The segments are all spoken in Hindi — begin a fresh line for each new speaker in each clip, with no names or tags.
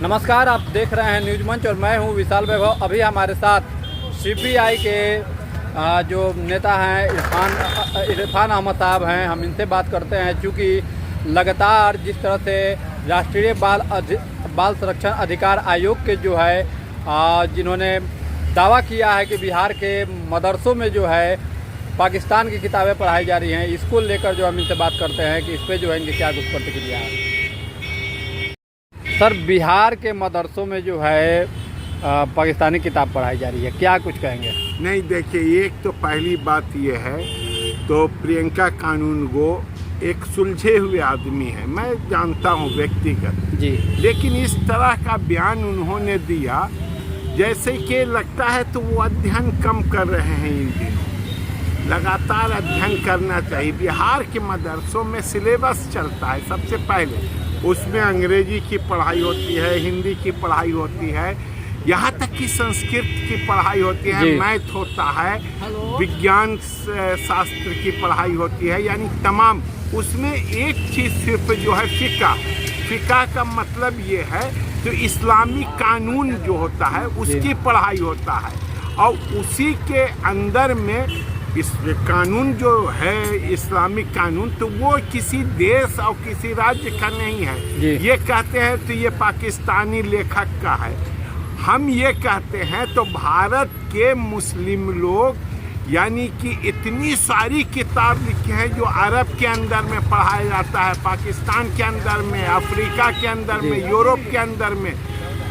नमस्कार, आप देख रहे हैं न्यूज मंच और मैं हूं विशाल वैभव। अभी हमारे साथ सीपीआई के जो नेता हैं इरफान अहमद साहब हैं। हम इनसे बात करते हैं, चूँकि लगातार जिस तरह से राष्ट्रीय बाल संरक्षण अधिकार आयोग के जो है जिन्होंने दावा किया है कि बिहार के मदरसों में जो है पाकिस्तान की किताबें पढ़ाई जा रही हैं, इसको लेकर जो हम इनसे बात करते हैं कि इस पर जो है इनकी क्या कुछ प्रतिक्रिया है। सर, बिहार के मदरसों में जो है पाकिस्तानी किताब पढ़ाई जा रही है, क्या कुछ कहेंगे?
नहीं, देखिए, एक तो पहली बात ये है, तो प्रियंका कानून गो एक सुलझे हुए आदमी है, मैं जानता हूँ व्यक्तिगत जी, लेकिन इस तरह का बयान उन्होंने दिया जैसे कि लगता है तो वो अध्ययन कम कर रहे हैं। इन दिनों लगातार अध्ययन करना चाहिए। बिहार के मदरसों में सिलेबस चलता है, सबसे पहले उसमें अंग्रेजी की पढ़ाई होती है, हिंदी की पढ़ाई होती है, यहाँ तक कि संस्कृत की पढ़ाई होती है, मैथ होता है, विज्ञान शास्त्र की पढ़ाई होती है, यानी तमाम। उसमें एक चीज़ सिर्फ जो है फ़िक़ा का मतलब ये है तो इस्लामी कानून जो होता है उसकी पढ़ाई होता है, और उसी के अंदर में इस कानून जो है इस्लामिक कानून, तो वो किसी देश और किसी राज्य का नहीं है। ये कहते हैं तो ये पाकिस्तानी लेखक का है, हम ये कहते हैं तो भारत के मुस्लिम लोग यानी कि इतनी सारी किताब लिखी हैं जो अरब के अंदर में पढ़ाया जाता है, पाकिस्तान के अंदर में, अफ्रीका के अंदर में, यूरोप के अंदर में,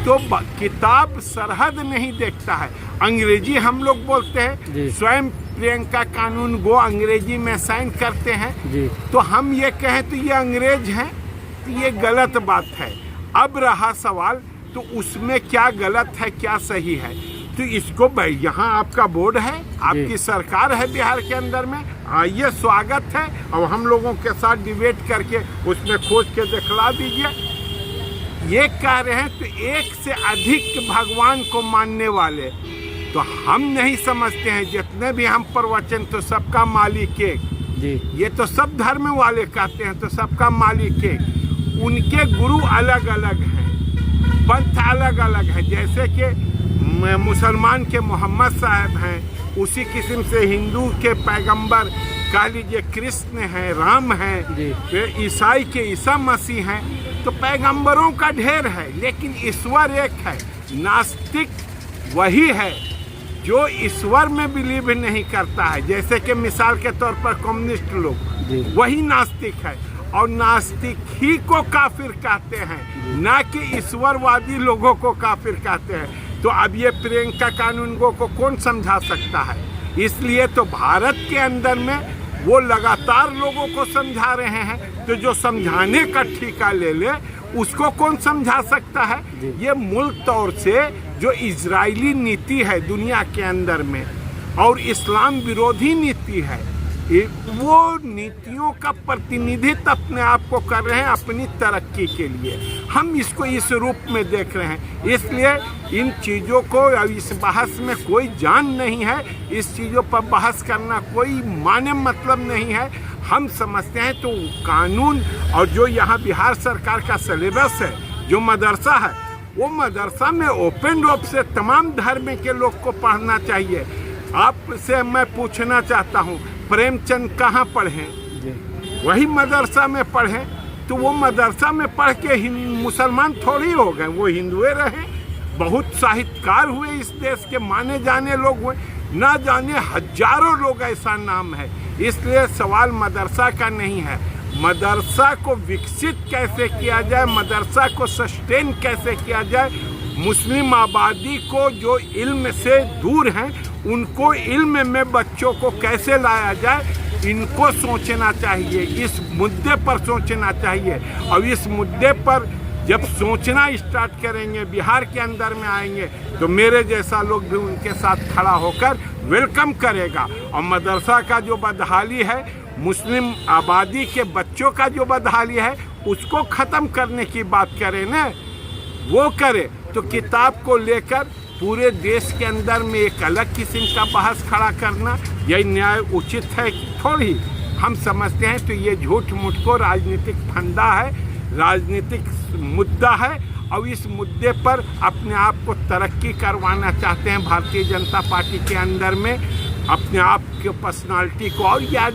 तो किताब सरहद नहीं देखता है। अंग्रेजी हम लोग बोलते हैं, स्वयं प्रियंका कानून गो अंग्रेजी में साइन करते हैं, तो हम ये कहें तो ये अंग्रेज हैं, तो ये गलत बात है। अब रहा सवाल, तो उसमें क्या गलत है क्या सही है, तो इसको यहाँ आपका बोर्ड है, आपकी सरकार है बिहार के अंदर में, आइए स्वागत है, और हम लोगों के साथ डिबेट करके उसमें खोज के दिखला दीजिए। ये कह रहे हैं तो एक से अधिक भगवान को मानने वाले, तो हम नहीं समझते हैं जितने भी हम प्रवचन तो सबका मालिक एक, ये तो सब धर्म वाले कहते हैं, तो सबका मालिक एक। उनके गुरु अलग अलग हैं, पंथ अलग अलग है, जैसे कि मुसलमान के मोहम्मद साहब हैं, उसी किस्म से हिंदू के पैगंबर कह लीजिए कृष्ण हैं, राम हैं, ईसाई के ईसा मसीह हैं, तो पैगंबरों का ढेर है, लेकिन ईश्वर एक है। नास्तिक वही है जो ईश्वर में बिलीव नहीं करता है, जैसे कि मिसाल के तौर पर कम्युनिस्ट लोग, वही नास्तिक है, और नास्तिक ही को काफिर कहते हैं, ना कि ईश्वरवादी लोगों को काफिर कहते हैं। तो अब ये प्रियंका कानून को कौन समझा सकता है? इसलिए तो भारत के अंदर में वो लगातार लोगों को समझा रहे हैं, तो जो समझाने का ठेका ले ले उसको कौन समझा सकता है? ये मुल्क तौर से जो इजरायली नीति है दुनिया के अंदर में, और इस्लाम विरोधी नीति है, वो नीतियों का प्रतिनिधित्व अपने आप को कर रहे हैं अपनी तरक्की के लिए। हम इसको इस रूप में देख रहे हैं, इसलिए इन चीज़ों को, इस बहस में कोई जान नहीं है, इस चीज़ों पर बहस करना कोई माने मतलब नहीं है। हम समझते हैं तो कानून और जो यहाँ बिहार सरकार का सिलेबस है, जो मदरसा है, वो मदरसा में ओपन रूप से तमाम धर्म के लोग को पढ़ना चाहिए। आपसे मैं पूछना चाहता हूँ, प्रेमचंद कहाँ पढ़े? वही मदरसा में पढ़े, तो वो मदरसा में पढ़ के मुसलमान थोड़ी हो गए, वो हिंदुए रहे। बहुत साहित्यकार हुए इस देश के, माने जाने लोग हुए, ना जाने हजारों लोग ऐसा नाम है। इसलिए सवाल मदरसा का नहीं है, मदरसा को विकसित कैसे किया जाए, मदरसा को सस्टेन कैसे किया जाए, मुस्लिम आबादी को जो इल्म से दूर हैं उनको इल्म में बच्चों को कैसे लाया जाए, इनको सोचना चाहिए, इस मुद्दे पर सोचना चाहिए। और इस मुद्दे पर जब सोचना स्टार्ट करेंगे, बिहार के अंदर में आएंगे, तो मेरे जैसा लोग भी उनके साथ खड़ा होकर वेलकम करेगा। और मदरसा का जो बदहाली है, मुस्लिम आबादी के बच्चों का जो बदहाली है, उसको ख़त्म करने की बात करें ना, वो करे। तो किताब को लेकर पूरे देश के अंदर में एक अलग किस्म का बहस खड़ा करना, यह न्याय उचित है थोड़ी? हम समझते हैं तो ये झूठ मूठ को राजनीतिक फंदा है, राजनीतिक मुद्दा है, और इस मुद्दे पर अपने आप को तरक्की करवाना चाहते हैं भारतीय जनता पार्टी के अंदर में, अपने आप के पर्सनालिटी को, और या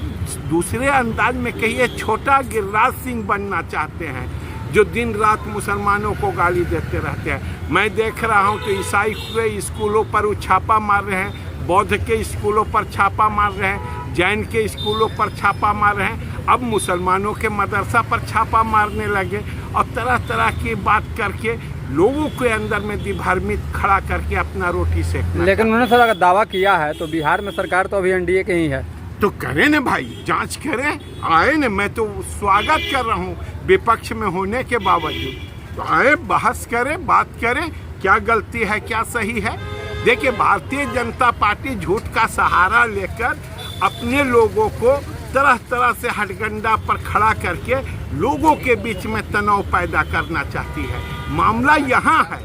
दूसरे अंदाज में कहिए छोटा गिरिराज सिंह बनना चाहते हैं जो दिन रात मुसलमानों को गाली देते रहते हैं। मैं देख रहा हूं तो ईसाई के स्कूलों पर वो छापा मार रहे हैं, बौद्ध के स्कूलों पर छापा मार रहे हैं, जैन के स्कूलों पर छापा मार रहे हैं, अब मुसलमानों के मदरसा पर छापा मारने लगे और तरह तरह की बात करके लोगों के अंदर में दिभ्रमित खड़ा करके अपना रोटी सेकना।
लेकिन उन्होंने सर अगर दावा किया है तो बिहार में सरकार तो अभी एनडीए के ही है,
तो करें ना भाई, जांच करें, आए ना, मैं तो स्वागत कर रहा हूँ विपक्ष में होने के बावजूद, तो आए बहस करें, बात करें, क्या गलती है क्या सही है। देखिए भारतीय जनता पार्टी झूठ का सहारा लेकर अपने लोगों को तरह तरह से हथकंडा पर खड़ा करके लोगों के बीच में तनाव पैदा करना चाहती है। मामला यहाँ है,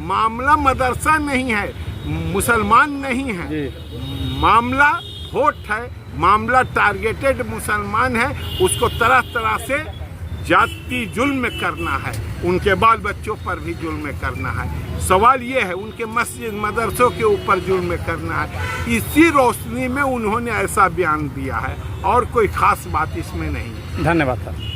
मामला मदरसा नहीं है, मुसलमान नहीं है, मामला वोट है, मामला टारगेटेड मुसलमान है, उसको तरह तरह से जाति जुल्म करना है, उनके बाल बच्चों पर भी जुल्म करना है। सवाल ये है उनके मस्जिद मदरसों के ऊपर जुल्म करना है। इसी रोशनी में उन्होंने ऐसा बयान दिया है और कोई खास बात इसमें नहीं है।
धन्यवाद सर।